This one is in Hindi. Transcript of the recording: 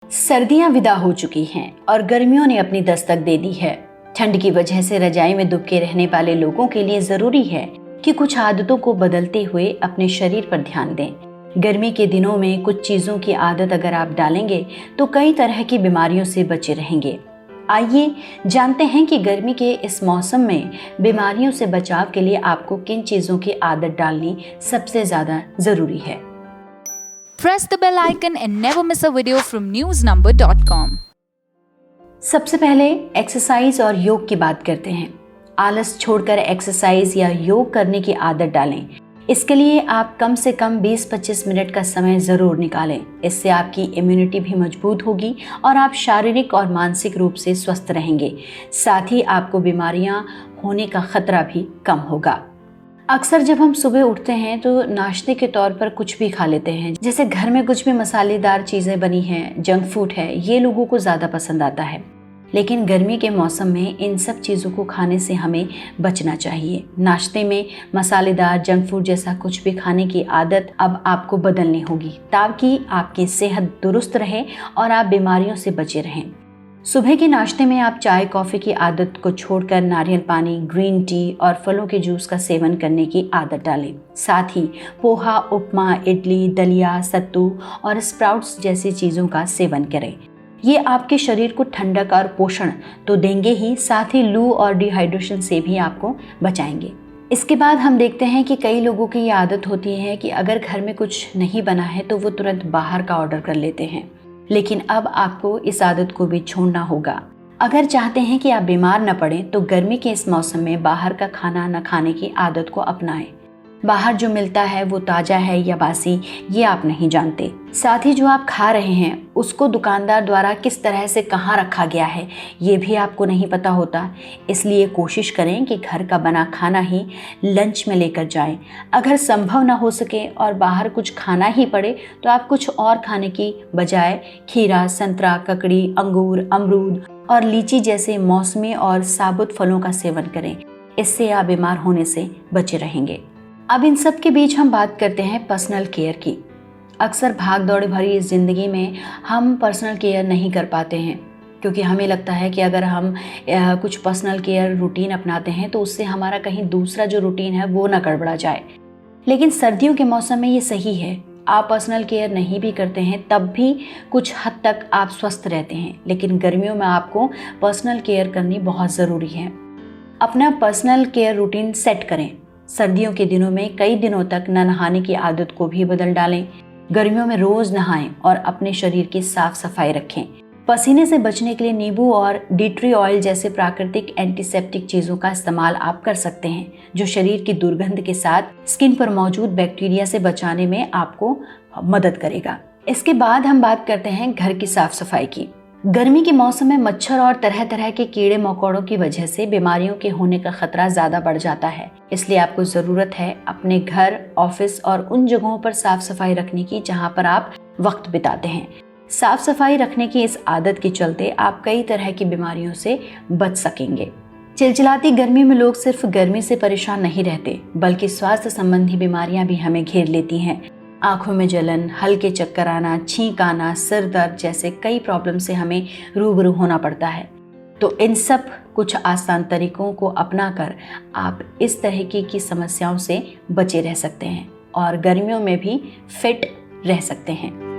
सर्दियां विदा हो चुकी हैं और गर्मियों ने अपनी दस्तक दे दी है। ठंड की वजह से रजाई में दुबके रहने वाले लोगों के लिए जरूरी है कि कुछ आदतों को बदलते हुए अपने शरीर पर ध्यान दें। गर्मी के दिनों में कुछ चीजों की आदत अगर आप डालेंगे तो कई तरह की बीमारियों से बचे रहेंगे। आइए जानते हैं कि गर्मी के इस मौसम में बीमारियों से बचाव के लिए आपको किन चीजों की आदत डालनी सबसे ज्यादा जरूरी है। Press the bell icon and never miss a video from newsnumber.com. सबसे पहले एक्सरसाइज और योग की बात करते हैं। आलस छोड़कर एक्सरसाइज या योग करने की आदत डालें। इसके लिए आप कम से कम 20-25 मिनट का समय ज़रूर निकालें। इससे आपकी इम्यूनिटी भी मजबूत होगी और आप शारीरिक और मानसिक रूप से स्वस्थ रहेंगे। साथ ही आपको बीमारियां होने का खतरा भी कम होगा। अक्सर जब हम सुबह उठते हैं तो नाश्ते के तौर पर कुछ भी खा लेते हैं, जैसे घर में कुछ भी मसालेदार चीज़ें बनी हैं, जंक फूड है, ये लोगों को ज़्यादा पसंद आता है। लेकिन गर्मी के मौसम में इन सब चीज़ों को खाने से हमें बचना चाहिए। नाश्ते में मसालेदार जंक फूड जैसा कुछ भी खाने की आदत अब आपको बदलनी होगी ताकि आपकी सेहत दुरुस्त रहे और आप बीमारियों से बचे रहें। सुबह के नाश्ते में आप चाय कॉफ़ी की आदत को छोड़कर नारियल पानी, ग्रीन टी और फलों के जूस का सेवन करने की आदत डालें। साथ ही पोहा, उपमा, इडली, दलिया, सत्तू और स्प्राउट्स जैसी चीज़ों का सेवन करें। ये आपके शरीर को ठंडक और पोषण तो देंगे ही, साथ ही लू और डिहाइड्रेशन से भी आपको बचाएंगे। इसके बाद हम देखते हैं कि कई लोगों की ये आदत होती है कि अगर घर में कुछ नहीं बना है तो वो तुरंत बाहर का ऑर्डर कर लेते हैं। लेकिन अब आपको इस आदत को भी छोड़ना होगा। अगर चाहते हैं कि आप बीमार न पड़ें तो गर्मी के इस मौसम में बाहर का खाना न खाने की आदत को अपनाएं। बाहर जो मिलता है वो ताज़ा है या बासी, ये आप नहीं जानते। साथ ही जो आप खा रहे हैं उसको दुकानदार द्वारा किस तरह से कहाँ रखा गया है ये भी आपको नहीं पता होता। इसलिए कोशिश करें कि घर का बना खाना ही लंच में लेकर जाएं। अगर संभव ना हो सके और बाहर कुछ खाना ही पड़े तो आप कुछ और खाने की बजाय खीरा, संतरा, ककड़ी, अंगूर, अमरूद और लीची जैसे मौसमी और साबुत फलों का सेवन करें। इससे आप बीमार होने से बचे रहेंगे। अब इन सब के बीच हम बात करते हैं पर्सनल केयर की। अक्सर भाग दौड़ भरी इस ज़िंदगी में हम पर्सनल केयर नहीं कर पाते हैं क्योंकि हमें लगता है कि अगर हम कुछ पर्सनल केयर रूटीन अपनाते हैं तो उससे हमारा कहीं दूसरा जो रूटीन है वो ना गड़बड़ा जाए। लेकिन सर्दियों के मौसम में ये सही है। आप पर्सनल केयर नहीं भी करते हैं तब भी कुछ हद तक आप स्वस्थ रहते हैं, लेकिन गर्मियों में आपको पर्सनल केयर करनी बहुत ज़रूरी है। अपना पर्सनल केयर रूटीन सेट करें। सर्दियों के दिनों में कई दिनों तक न नहाने की आदत को भी बदल डालें। गर्मियों में रोज नहाएं और अपने शरीर की साफ सफाई रखें। पसीने से बचने के लिए नींबू और डी ट्री ऑयल जैसे प्राकृतिक एंटीसेप्टिक चीज़ों का इस्तेमाल आप कर सकते हैं, जो शरीर की दुर्गंध के साथ स्किन पर मौजूद बैक्टीरिया से बचाने में आपको मदद करेगा। इसके बाद हम बात करते हैं घर की साफ सफाई की। गर्मी के मौसम में मच्छर और तरह तरह के कीड़े मकोड़ों की वजह से बीमारियों के होने का खतरा ज़्यादा बढ़ जाता है। इसलिए आपको ज़रूरत है अपने घर, ऑफिस और उन जगहों पर साफ सफाई रखने की जहां पर आप वक्त बिताते हैं। साफ सफाई रखने की इस आदत के चलते आप कई तरह की बीमारियों से बच सकेंगे। चिलचिलाती गर्मी में लोग सिर्फ गर्मी से परेशान नहीं रहते बल्कि स्वास्थ्य संबंधी बीमारियां भी हमें घेर लेती हैं। आंखों में जलन, हल्के चक्कर आना, छींक आना, सिर दर्द जैसे कई प्रॉब्लम से हमें रूबरू होना पड़ता है। तो इन सब कुछ आसान तरीकों को अपनाकर आप इस तरह की समस्याओं से बचे रह सकते हैं और गर्मियों में भी फिट रह सकते हैं।